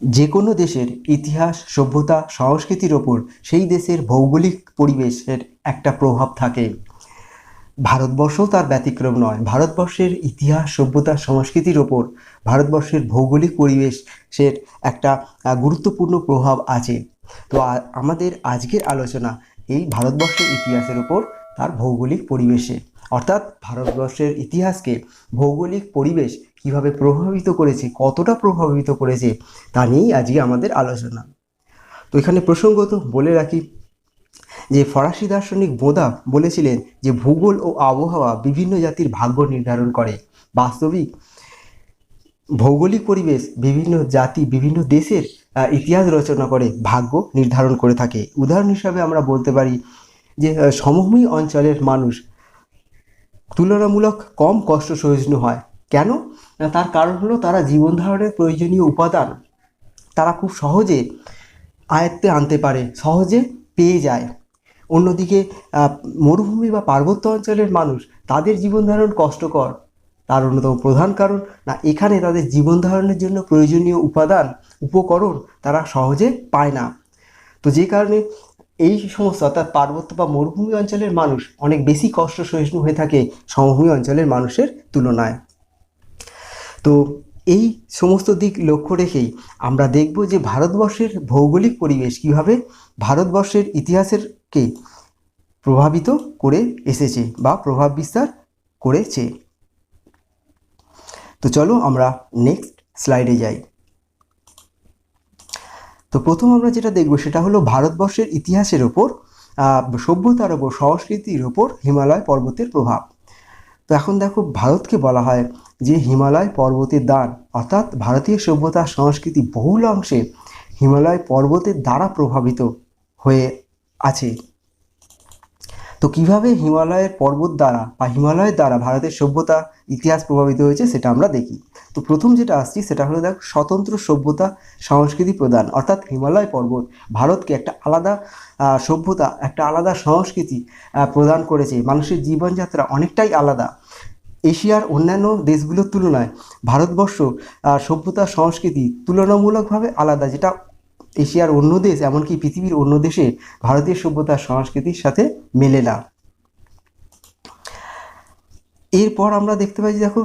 যে কোনো দেশের ইতিহাস, সভ্যতা, সংস্কৃতির ওপর সেই দেশের ভৌগোলিক পরিবেশের একটা প্রভাব থাকে। ভারতবর্ষও তার ব্যতিক্রম নয়। ভারতবর্ষের ইতিহাস, সভ্যতা, সংস্কৃতির ওপর ভারতবর্ষের ভৌগোলিক পরিবেশের একটা গুরুত্বপূর্ণ প্রভাব আছে। তো আমাদের আজকের আলোচনা এই ভারতবর্ষের ইতিহাসের ওপর তার ভৌগোলিক পরিবেশে, অর্থাৎ ভারতবর্ষের ইতিহাসকে ভৌগোলিক পরিবেশ কিভাবে প্রভাবিত করেছে, কতটা প্রভাবিত করেছে, তা নিয়েই আজকে আমাদের আলোচনা। তো এখানে প্রসঙ্গত বলে রাখি যে ফরাসি দার্শনিক বোদা বলেছিলেন যে ভূগোল ও আবহাওয়া বিভিন্ন জাতির ভাগ্য নির্ধারণ করে। বাস্তবিক ভৌগোলিক পরিবেশ বিভিন্ন জাতি, বিভিন্ন দেশের ইতিহাস রচনা করে, ভাগ্য নির্ধারণ করে থাকে। উদাহরণ হিসাবে আমরা বলতে পারি যে সমভূমি অঞ্চলের মানুষ তুলনামূলক কম কষ্ট সহিষ্ণু হয়। কেন? তার কারণ হলো তারা জীবন ধারণের প্রয়োজনীয় উপাদান তারা খুব সহজে আয়ত্তে আনতে পারে, সহজে পেয়ে যায়। অন্যদিকে মরুভূমি বা পার্বত্য অঞ্চলের মানুষ, তাদের জীবন ধারণ কষ্টকর। তার অন্যতম প্রধান কারণ না, এখানে তাদের জীবন ধারণের জন্য প্রয়োজনীয় উপাদান, উপকরণ তারা সহজে পায় না। তো যে কারণে এই সমস্ত, অর্থাৎ পার্বত্য বা মরুভূমি অঞ্চলের মানুষ অনেক বেশি কষ্ট সহিষ্ণু হয়ে থাকে সমভূমি অঞ্চলের মানুষের তুলনায়। তো এই সমস্ত দিক লক্ষ্য রেখেই আমরা দেখব যে ভারতবর্ষের ভৌগোলিক পরিবেশ কীভাবে ভারতবর্ষের ইতিহাসেরকে প্রভাবিত করে এসেছে বা প্রভাব বিস্তার করেছে। তো চলো আমরা নেক্সট স্লাইডে যাই। তো প্রথম আমরা যেটা দেখব সেটা হলো ভারতবর্ষের ইতিহাসের ওপর, সভ্যতার ওপর, সংস্কৃতির ওপর হিমালয় পর্বতের প্রভাব। তো এখন দেখো, ভারতকে বলা হয় যে হিমালয় পর্বতের দান, অর্থাৎ ভারতীয় সভ্যতা সংস্কৃতি বহুল অংশে হিমালয় পর্বতের দ্বারা প্রভাবিত হয়ে আছে। তো কিভাবে হিমালয়ের পর্বত দ্বারা বা হিমালয়ের দ্বারা ভারতের সভ্যতা ইতিহাস প্রভাবিত হয়েছে সেটা আমরা দেখি। তো প্রথম যেটা আসছি সেটা হলো দেখো, স্বতন্ত্র সভ্যতা সংস্কৃতি প্রদান, অর্থাৎ হিমালয় পর্বত ভারতকে একটা আলাদা সভ্যতা, একটা আলাদা সংস্কৃতি প্রদান করেছে। মানুষের জীবনযাত্রা অনেকটাই আলাদা। এশিয়ার অন্যান্য দেশগুলোর তুলনায় ভারতবর্ষ সভ্যতা সংস্কৃতি তুলনামূলকভাবে আলাদা, যেটা এশিয়ার অন্য দেশ, এমনকি পৃথিবীর অন্য দেশে ভারতীয় সভ্যতা সংস্কৃতির সাথে মেলে না। এরপর আমরা দেখতে পাই যে দেখো,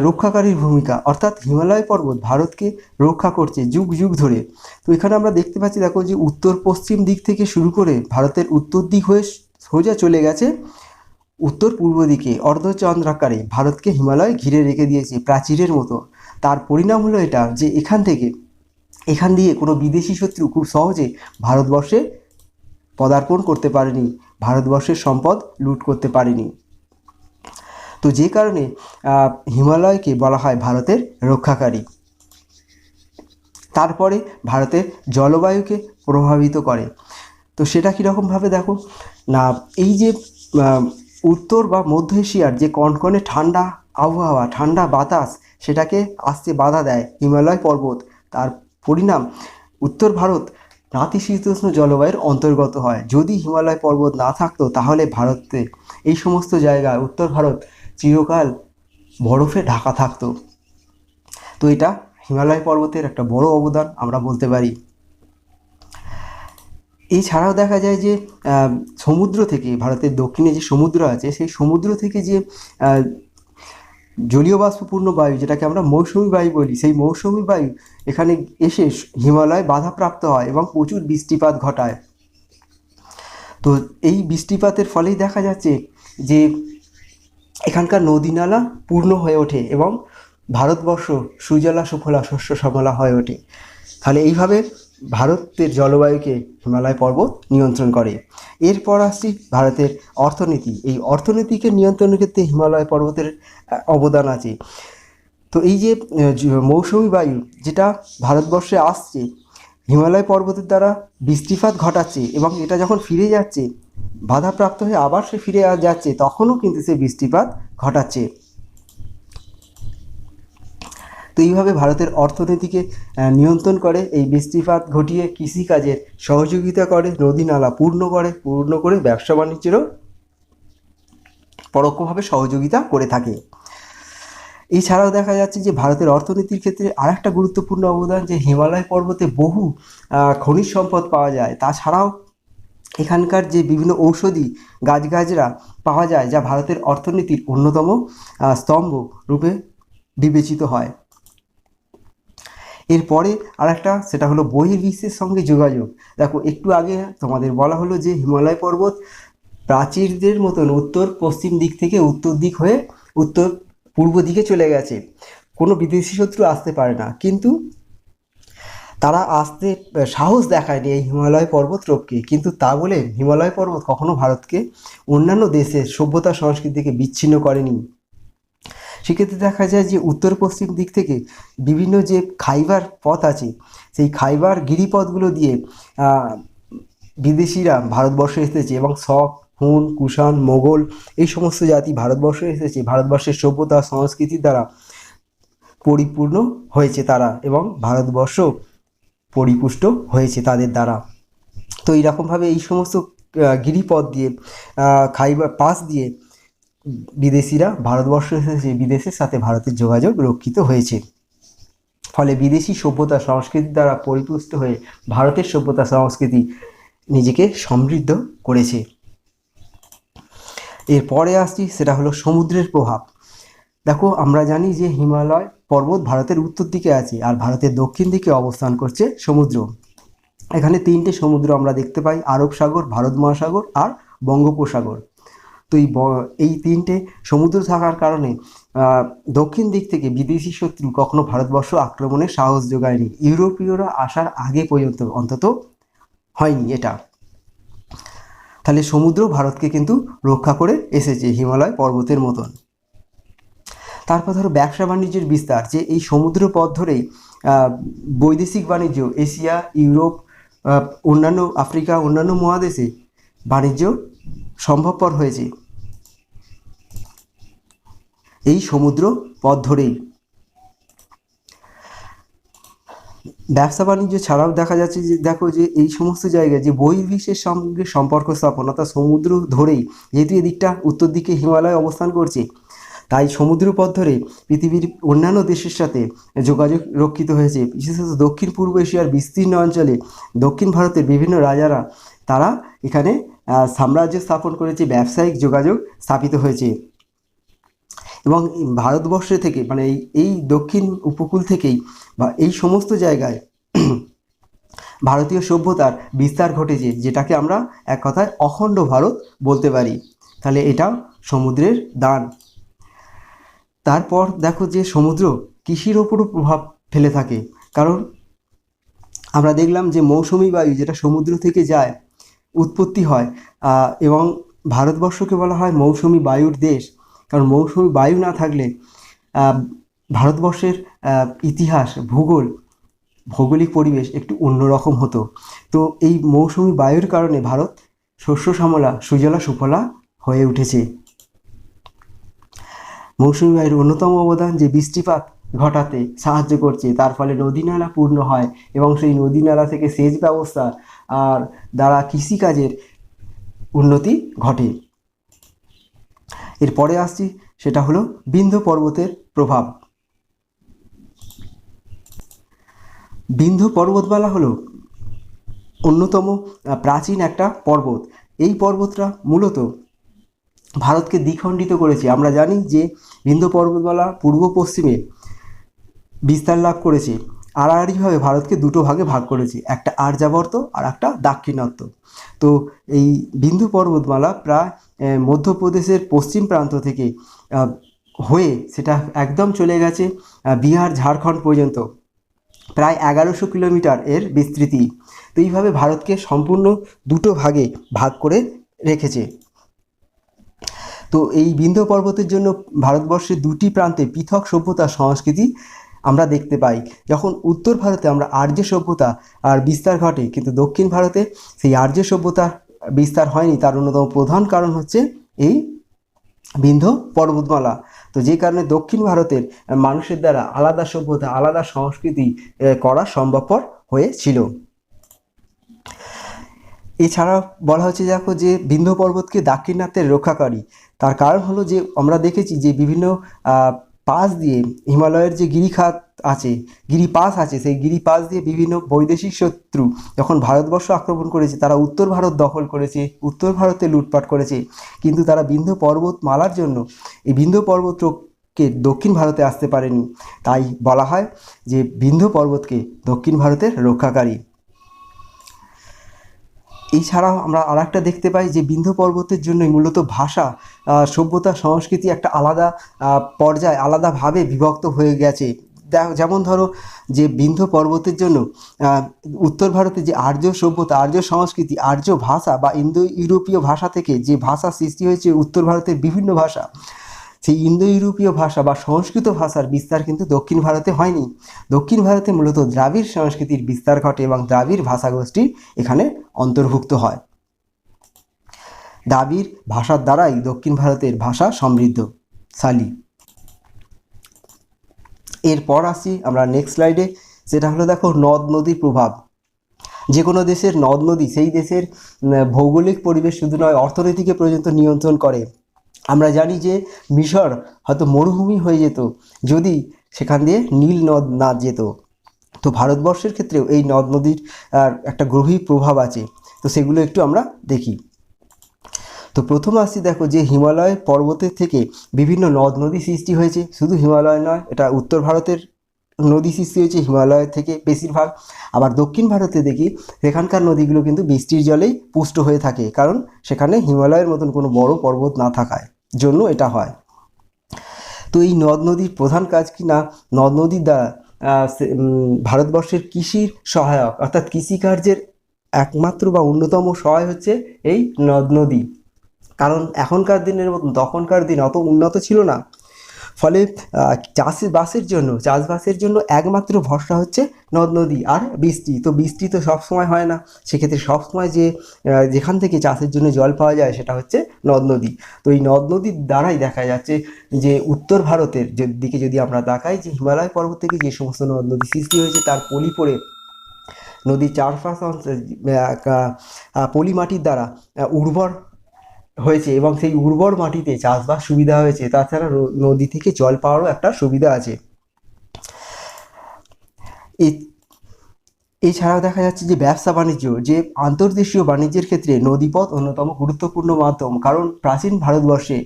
রক্ষাকারীর ভূমিকা, অর্থাৎ হিমালয় পর্বত ভারতকে রক্ষা করছে যুগ যুগ ধরে। তো এখানে আমরা দেখতে পাচ্ছি দেখো যে উত্তর পশ্চিম দিক থেকে শুরু করে ভারতের উত্তর দিক হয়ে সোজা চলে গেছে উত্তর পূর্ব দিকে অর্ধচন্দ্রাকারে ভারতকে হিমালয় ঘিরে রেখে দিয়েছে প্রাচীরের মতো। তার পরিণাম হলো এটা যে এখান দিয়ে কোনো বিদেশি শত্রু খুব সহজে ভারতবর্ষে পদার্পণ করতে পারেনি, ভারতবর্ষের সম্পদ লুট করতে পারেনি। তো যে কারণে হিমালয়কে বলা হয় ভারতের রক্ষাকারী। তারপরে ভারতের জলবায়ুকে প্রভাবিত করে। তো সেটা কীরকমভাবে দেখো না, এই যে উত্তর বা মধ্য এশিয়ার যে কনকনে ঠান্ডা আবহাওয়া, ঠান্ডা বাতাস, সেটাকে আসতে বাধা দেয় হিমালয় পর্বত। তার পরিণাম উত্তর ভারত নাতিশীতোষ্ণ জলবায়ুর অন্তর্গত হয়। যদি হিমালয় পর্বত না থাকতো তাহলে ভারতে এই সমস্ত জায়গায় উত্তর ভারত চিরকাল বরফে ঢাকা থাকতো। তো এটা হিমালয় পর্বতের একটা বড় অবদান আমরা বলতে পারি। এছাড়াও দেখা যায় যে সমুদ্র থেকে, ভারতের দক্ষিণে যে সমুদ্র আছে সেই সমুদ্র থেকে যে জলীয় বাষ্পপূর্ণ বায়ু, যেটাকে আমরা মৌসুমি বায়ু বলি, সেই মৌসুমি বায়ু এখানে এসে হিমালয় বাধাপ্রাপ্ত হয় এবং প্রচুর বৃষ্টিপাত ঘটায়। তো এই বৃষ্টিপাতের ফলেই দেখা যাচ্ছে যে এখানকার নদী নালা পূর্ণ হয়ে ওঠে এবং ভারতবর্ষ সুজলা সুফলা শস্য শ্যামলা হয়ে ওঠে। তাহলে এইভাবে ভারতের জলবায়ুকে হিমালয় পর্বত নিয়ন্ত্রণ করে। এরপর আসছি ভারতের অর্থনীতি। এই অর্থনীতিকে নিয়ন্ত্রণের ক্ষেত্রে হিমালয় পর্বতের অবদান আছে। তো এই যে মৌসুমি বায়ু যেটা ভারতবর্ষে আসছে হিমালয় পর্বতের দ্বারা বৃষ্টিপাত ঘটাচ্ছে, এবং এটা যখন ফিরে যাচ্ছে বাধাপ্রাপ্ত হয়ে আবার সে ফিরে যাচ্ছে, তখনও কিন্তু সে বৃষ্টিপাত ঘটাচ্ছে। তো এইভাবে ভারতের অর্থনীতিকে নিয়ন্ত্রণ করে, এই বৃষ্টিপাত ঘটিয়ে কৃষিকাজের সহযোগিতা করে, নদী নালা পূর্ণ করে ব্যবসা বাণিজ্যেরও পরোক্ষভাবে সহযোগিতা করে থাকে। এছাড়াও দেখা যাচ্ছে যে ভারতের অর্থনীতির ক্ষেত্রে আরেকটা গুরুত্বপূর্ণ অবদান, যে হিমালয় পর্বতে বহু খনিজ সম্পদ পাওয়া যায়। তাছাড়াও এখানকার যে বিভিন্ন ঔষধি গাছগাছরা পাওয়া যায়, যা ভারতের অর্থনীতির অন্যতম স্তম্ভ রূপে বিবেচিত হয়। এরপরে আরেকটা, সেটা হলো বহির্বিশ্বের সঙ্গে যোগাযোগ। দেখো, একটু আগে তোমাদের বলা হলো যে হিমালয় পর্বত প্রাচীরদের মতন উত্তর পশ্চিম দিক থেকে উত্তর দিক হয়ে উত্তর পূর্ব দিকে চলে গেছে, কোনো বিদেশি শত্রু আসতে পারে না। কিন্তু তারা আসতে সাহস দেখায়নি এই হিমালয় পর্বত রোপকে। কিন্তু তা বলে হিমালয় পর্বত কখনো ভারতকে অন্যান্য দেশের সভ্যতা সংস্কৃতি থেকে বিচ্ছিন্ন করেনি। সেক্ষেত্রে দেখা যায় যে উত্তর পশ্চিম দিক থেকে বিভিন্ন যে খাইবার পথ আছে, সেই খাইবার গিরিপথগুলো দিয়ে বিদেশিরা ভারতবর্ষে এসেছে, এবং শক, হুন, কুষাণ, মোগল এই সমস্ত জাতি ভারতবর্ষে এসেছে। ভারতবর্ষের সভ্যতা সংস্কৃতির দ্বারা পরিপূর্ণ হয়েছে তারা, এবং ভারতবর্ষ পরিপুষ্ট হয়েছে তাদের দ্বারা। তো এইরকমভাবে এই সমস্ত গিরিপথ দিয়ে, খাইবার পাস দিয়ে বিদেশিরা ভারতবর্ষ এসেছে, বিদেশের সাথে ভারতের যোগাযোগ রক্ষিত হয়েছে। ফলে বিদেশি সভ্যতা সংস্কৃতির দ্বারা পরিপুষ্ট হয়ে ভারতের সভ্যতা সংস্কৃতি নিজেকে সমৃদ্ধ করেছে। এরপরে আসছি, সেটা হলো সমুদ্রের প্রভাব। দেখো, আমরা জানি যে হিমালয় পর্বত ভারতের উত্তর দিকে আছে, আর ভারতের দক্ষিণ দিকে অবস্থান করছে সমুদ্র। এখানে তিনটে সমুদ্র আমরা দেখতে পাই, আরব সাগর, ভারত মহাসাগর আর বঙ্গোপসাগর। তো এই তিনটে সমুদ্র থাকার কারণে দক্ষিণ দিক থেকে বিদেশি শত্রু কখনো ভারতবর্ষ আক্রমণের সাহস যোগায়নি, ইউরোপীয়রা আসার আগে পর্যন্ত অন্তত হয়নি এটা। তাহলে সমুদ্র ভারতকে কিন্তু রক্ষা করে এসেছে হিমালয় পর্বতের মতন। তারপর ধরো ব্যবসা বাণিজ্যের বিস্তার, যে এই সমুদ্র পথ ধরেই বৈদেশিক বাণিজ্য এশিয়া, ইউরোপ, অন্যান্য আফ্রিকা, অন্যান্য মহাদেশে বাণিজ্য সম্ভবপর হয়েছে এই সমুদ্র পথ ধরেই। ব্যবসা বাণিজ্য ছাড়াও দেখা যাচ্ছে যে, দেখো যে এই সমস্ত জায়গায় যে বহির্বিশ্বের সঙ্গে সম্পর্ক স্থাপন, অর্থাৎ সমুদ্র ধরেই, যেহেতু এদিকটা উত্তর দিকে হিমালয় অবস্থান করছে, তাই সমুদ্র পথ ধরে পৃথিবীর অন্যান্য দেশের সাথে যোগাযোগ রক্ষিত হয়েছে। বিশেষত দক্ষিণ পূর্ব এশিয়ার বিস্তীর্ণ অঞ্চলে দক্ষিণ ভারতের বিভিন্ন রাজারা তারা এখানে সাম্রাজ্য স্থাপন করেছে, ব্যবসায়িক যোগাযোগ স্থাপিত হয়েছে। এবং ভারতবর্ষে থেকে, মানে এই দক্ষিণ উপকূল থেকেই বা এই সমস্ত জায়গায় ভারতীয় সভ্যতার বিস্তার ঘটেছে, যেটাকে আমরা এক কথায় অখণ্ড ভারত বলতে পারি। তাহলে এটা সমুদ্রের দান। তারপর দেখো যে সমুদ্র কৃষির ওপরও প্রভাব ফেলে থাকে, কারণ আমরা দেখলাম যে মৌসুমি বায়ু যেটা সমুদ্র থেকে যায়, উৎপত্তি হয়, এবং ভারতবর্ষকে বলা হয় মৌসুমি বায়ুর দেশ। কারণ মৌসুমি বায়ু না থাকলে ভারতবর্ষের ইতিহাস, ভৌগোলিক পরিবেশ একটু অন্যরকম হতো। তো এই মৌসুমি বায়ুর কারণে ভারত শস্য শ্যামলা, সুজলা সুফলা হয়ে উঠেছে। মৌসুমি বায়ুর অন্যতম অবদান যে বৃষ্টিপাত ঘটাতে সাহায্য করছে, তার ফলে নদী নালা পূর্ণ হয়, এবং সেই নদী নালা থেকে সেচ ব্যবস্থা আর দ্বারা কৃষিকাজের উন্নতি ঘটে। এরপরে আসছি, সেটা হলো বিন্ধ্য পর্বতের প্রভাব। বিন্ধ্য পর্বতমালা হলো অন্যতম প্রাচীন একটা পর্বত। এই পর্বতটা মূলত ভারতকে দ্বিখণ্ডিত করেছে। আমরা জানি যে বিন্ধ্য পর্বতমালা পূর্ব পশ্চিমে বিস্তার লাভ করেছে, আড়াআড়িভাবে ভারতকে দুটো ভাগে ভাগ করেছে, একটা আর্যাবর্ত আর একটা দাক্ষিণাত্য। তো এই বিন্ধ্য পর্বতমালা প্রায় মধ্যপ্রদেশের পশ্চিম প্রান্ত থেকে হয়ে সেটা একদম চলে গেছে বিহার, ঝাড়খণ্ড পর্যন্ত, প্রায় 1100 কিলোমিটার এর বিস্তৃতি। তো এইভাবে ভারতকে সম্পূর্ণ দুটো ভাগে ভাগ করে রেখেছে। তো এই বিন্ধ্য পর্বতের জন্য ভারতবর্ষের দুটি প্রান্তে পৃথক সভ্যতা সংস্কৃতি আমরা দেখতে পাই। যখন উত্তর ভারতে আমরা আর্য সভ্যতা আর বিস্তার ঘটে, কিন্তু দক্ষিণ ভারতে সেই আর্য সভ্যতার বিস্তার হয়নি। তার অন্যতম প্রধান কারণ হচ্ছে এই বিন্ধ্য পর্বতমালা। তো যে কারণে দক্ষিণ ভারতের মানুষের দ্বারা আলাদা সভ্যতা, আলাদা সংস্কৃতি করা সম্ভবপর হয়েছিল। এছাড়া বলা হচ্ছে, দেখো যে বিন্ধ্য পর্বতকে দাক্ষিণাত্যের রক্ষাকারী। তার কারণ হলো যে আমরা দেখেছি যে বিভিন্ন পাশ দিয়ে, হিমালয়ের যে গিরিখাত আছে, গিরিপাস আছে, সেই গিরিপাস দিয়ে বিভিন্ন বৈদেশিক শত্রু যখন ভারতবর্ষ আক্রমণ করেছে, তারা উত্তর ভারত দখল করেছে, উত্তর ভারতে লুটপাট করেছে, কিন্তু তারা বিন্ধ্য পর্বতমালার জন্য এই বিন্ধ্য পর্বতকে দক্ষিণ ভারতে আসতে পারেনি। তাই বলা হয় যে বিন্ধ্য পর্বতকে দক্ষিণ ভারতের রক্ষাকারী। এছাড়াও আমরা আর একটা দেখতে পাই যে বিন্ধ্য পর্বতের জন্যই মূলত ভাষা, সভ্যতা, সংস্কৃতি একটা আলাদা পর্যায়ে, আলাদাভাবে বিভক্ত হয়ে গেছে। যেমন ধরো যে বিন্ধ্য পর্বতের জন্য উত্তর ভারতে যে আর্য সভ্যতা, আর্য সংস্কৃতি, আর্য ভাষা বা ইন্দো ইউরোপীয় ভাষা থেকে যে ভাষা সৃষ্টি হয়েছে উত্তর ভারতের বিভিন্ন ভাষা, সেই ইন্দো ইউরোপীয় ভাষা বা সংস্কৃত ভাষার বিস্তার কিন্তু দক্ষিণ ভারতে হয়নি। দক্ষিণ ভারতে মূলত দ্রাবিড় সংস্কৃতির বিস্তার ঘটে এবং দ্রাবিড় ভাষাগোষ্ঠী এখানে অন্তর্ভুক্ত হয়। দ্রাবিড় ভাষার দ্বারাই দক্ষিণ ভারতের ভাষা সমৃদ্ধশালী। এরপর আসছি আমরা নেক্সট স্লাইডে, সেটা হলো দেখো নদ নদীর প্রভাব। যে কোনো দেশের নদ নদী সেই দেশের ভৌগোলিক পরিবেশ শুধু নয়, অর্থনীতিকে পর্যন্ত নিয়ন্ত্রণ করে। আমরা জানি যে মিশর হয়তো মরুভূমি হয়ে যেত যদি সেখান দিয়ে নীল নদ না যেত। তো ভারতবর্ষের ক্ষেত্রেও এই নদ নদীর একটা গভীর প্রভাব আছে। তো সেগুলো একটু আমরা দেখি। তো প্রথম আসছি দেখো যে হিমালয় পর্বতের থেকে বিভিন্ন নদ নদী সৃষ্টি হয়েছে। শুধু হিমালয় নয়, এটা উত্তর ভারতের নদী সৃষ্টি হয়েছে হিমালয় থেকে বেশিরভাগ। আবার দক্ষিণ ভারতে দেখি সেখানকার নদীগুলো কিন্তু বৃষ্টির জলেই পুষ্ট হয়ে থাকে, কারণ সেখানে হিমালয়ের মতন কোনো বড় পর্বত না থাকায় জন্য এটা হয়। তো এই নদ নদীর প্রধান কাজ কি না, নদ নদীর দ্বারা ভারতবর্ষের কৃষির সহায়ক, অর্থাৎ কৃষিকার্যের একমাত্র বা অন্যতম সহায় হচ্ছে এই নদ নদী। কারণ এখনকার দিনের মতন তখনকার দিন অত উন্নত ছিল না, ফলে চাষবাসের জন্য একমাত্র ভরসা হচ্ছে নদ নদী আর বৃষ্টি। তো বৃষ্টি তো সবসময় হয় না, সেক্ষেত্রে সবসময় যেখান থেকে চাষের জন্য জল পাওয়া যায় সেটা হচ্ছে নদ নদী। তো এই নদ নদীর দ্বারাই দেখা যাচ্ছে যে উত্তর ভারতের দিকে যদি আমরা তাকাই, যে হিমালয় পর্বত থেকে যে সমস্ত নদ নদী সৃষ্টি হয়েছে তার পলি পড়ে নদীর চারপাশ পলি মাটির দ্বারা উর্বর হয়েছে এবং সেই উর্বর মাটিতে চাষবাস সুবিধা হয়েছে। তাছাড়া নদী থেকে জল পাওয়ারও একটা সুবিধা আছে। এছাড়াও দেখা যাচ্ছে যে ব্যবসা বাণিজ্য, যে আন্তর্দেশীয় বাণিজ্যের ক্ষেত্রে নদীপথ অন্যতম গুরুত্বপূর্ণ মাধ্যম। কারণ প্রাচীন ভারতবর্ষে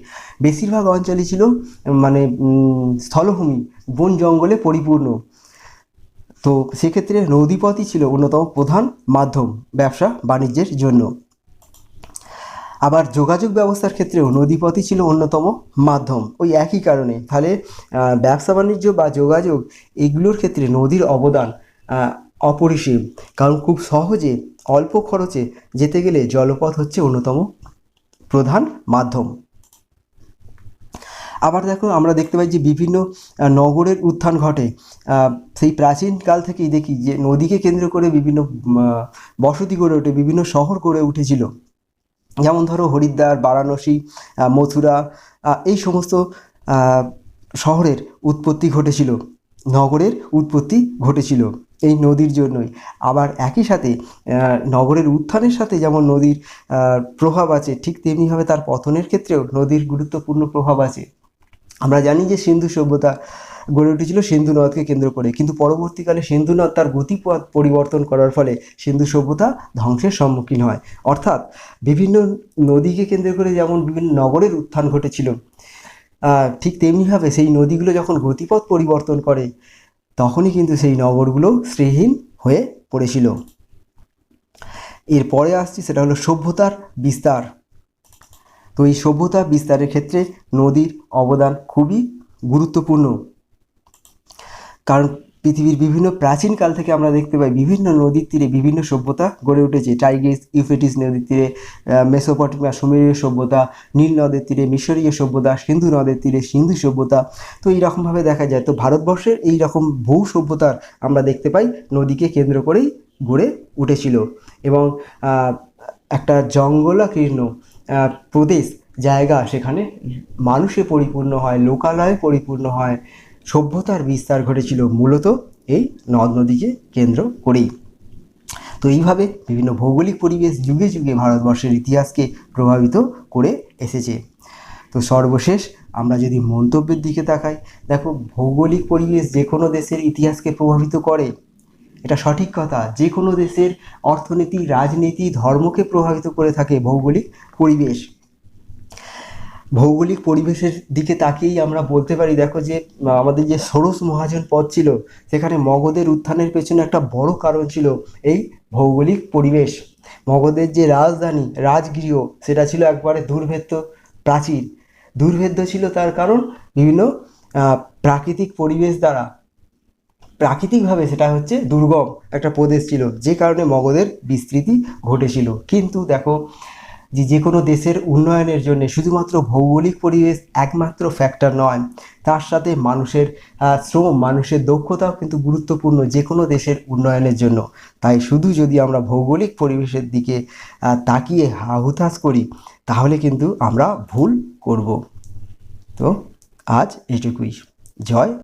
বেশিরভাগ অঞ্চলই ছিল মানে স্থলভূমি, বন জঙ্গলে পরিপূর্ণ। তো সেক্ষেত্রে নদীপথই ছিল অন্যতম প্রধান মাধ্যম ব্যবসা বাণিজ্যের জন্য। আবার যোগাযোগ ব্যবস্থার ক্ষেত্রেও নদীপথই ছিল অন্যতম মাধ্যম, ওই একই কারণে। তাহলে ব্যবসা বাণিজ্য বা যোগাযোগ এগুলোর ক্ষেত্রে নদীর অবদান অপরিসীম, কারণ খুব সহজে অল্প খরচে যেতে গেলে জলপথ হচ্ছে অন্যতম প্রধান মাধ্যম। আবার দেখো আমরা দেখতে পাই যে বিভিন্ন নগরের উত্থান ঘটে। সেই প্রাচীনকাল থেকেই দেখি যে নদীকে কেন্দ্র করে বিভিন্ন বসতি গড়ে ওঠে, বিভিন্ন শহর গড়ে উঠেছিল। যেমন ধরো হরিদ্বার, বারাণসী, মথুরা, এই সমস্ত শহরের উৎপত্তি ঘটেছিল, নগরের উৎপত্তি ঘটেছিল এই নদীর জন্যই। আবার একই সাথে নগরের উত্থানের সাথে যেমন নদীর প্রভাব আছে, ঠিক তেমনিভাবে তার পতনের ক্ষেত্রেও নদীর গুরুত্বপূর্ণ প্রভাব আছে। আমরা জানি যে সিন্ধু সভ্যতা গড়ে উঠেছিল সিন্ধু নদকে কেন্দ্র করে, কিন্তু পরবর্তীকালে সিন্ধু নদ তার গতিপথ পরিবর্তন করার ফলে সিন্ধু সভ্যতা ধ্বংসের সম্মুখীন হয়। অর্থাৎ বিভিন্ন নদীকে কেন্দ্র করে যেমন বিভিন্ন নগরের উত্থান ঘটেছিল, ঠিক তেমনিভাবে সেই নদীগুলো যখন গতিপথ পরিবর্তন করে তখনই কিন্তু সেই নগরগুলো শ্রীহীন হয়ে পড়েছিল। এরপরে আসছি সেটা হলো সভ্যতার বিস্তার। তো এই সভ্যতা বিস্তারের ক্ষেত্রে নদীর অবদান খুবই গুরুত্বপূর্ণ, কারণ পৃথিবীর বিভিন্ন প্রাচীনকাল থেকে আমরা দেখতে পাই বিভিন্ন নদীর তীরে বিভিন্ন সভ্যতা গড়ে উঠেছে। টাইগ্রিস, ইউফ্রেটিস নদীর তীরে মেসোপটেমিয়া সুমেরীয় সভ্যতা, নীল নদের তীরে মিশরীয় সভ্যতা, সিন্ধু নদের তীরে সিন্ধু সভ্যতা। তো এইরকমভাবে দেখা যায়। তো ভারতবর্ষের এই রকম বহু সভ্যতার আমরা দেখতে পাই নদীকে কেন্দ্র করেই গড়ে উঠেছিল। এবং একটা জঙ্গলাকীর্ণ প্রদেশ, জায়গা, সেখানে মানুষে পরিপূর্ণ হয়, লোকালয়ে পরিপূর্ণ হয়, সভ্যতার বিস্তার ঘটেছিল মূলত এই নদ নদীকে কেন্দ্র করেই। তো এইভাবে বিভিন্ন ভৌগোলিক পরিবেশ যুগে যুগে ভারতবর্ষের ইতিহাসকে প্রভাবিত করে এসেছে। তো সর্বশেষ আমরা যদি মন্তব্যের দিকে তাকাই, দেখো ভৌগোলিক পরিবেশ যে কোনো দেশের ইতিহাসকে প্রভাবিত করে, এটা সঠিক কথা। যে কোনো দেশের অর্থনীতি, রাজনীতি, ধর্মকে প্রভাবিত করে থাকে ভৌগোলিক পরিবেশ। ভৌগোলিক পরিবেশের দিকে তাকিয়েই আমরা বলতে পারি, দেখো যে আমাদের যে ষোড়শ মহাজন পদ ছিল, সেখানে মগধের উত্থানের পেছনে একটা বড় কারণ ছিল এই ভৌগোলিক পরিবেশ। মগধের যে রাজধানী, রাজগৃহ, সেটা ছিল একবারে দুর্ভেদ্য প্রাচীর। দুর্ভেদ্য ছিল তার কারণ বিভিন্ন প্রাকৃতিক পরিবেশ দ্বারা, প্রাকৃতিকভাবে সেটা হচ্ছে দুর্গম একটা প্রদেশ ছিল, যে কারণে মগধের বিস্তৃতি ঘটেছিল। কিন্তু দেখো যে কোনো দেশের উন্নয়নের জন্য শুধুমাত্র ভৌগোলিক পরিবেশ একমাত্র ফ্যাক্টর নয়, তার সাথে মানুষের শ্রম, মানুষের দক্ষতাও কিন্তু গুরুত্বপূর্ণ যে কোনো দেশের উন্নয়নের জন্য। তাই শুধু যদি আমরা ভৌগোলিক পরিবেশের দিকে তাকিয়ে হুতাশ করি, তাহলে কিন্তু আমরা ভুল করব। তো আজ এটুকুই। জয়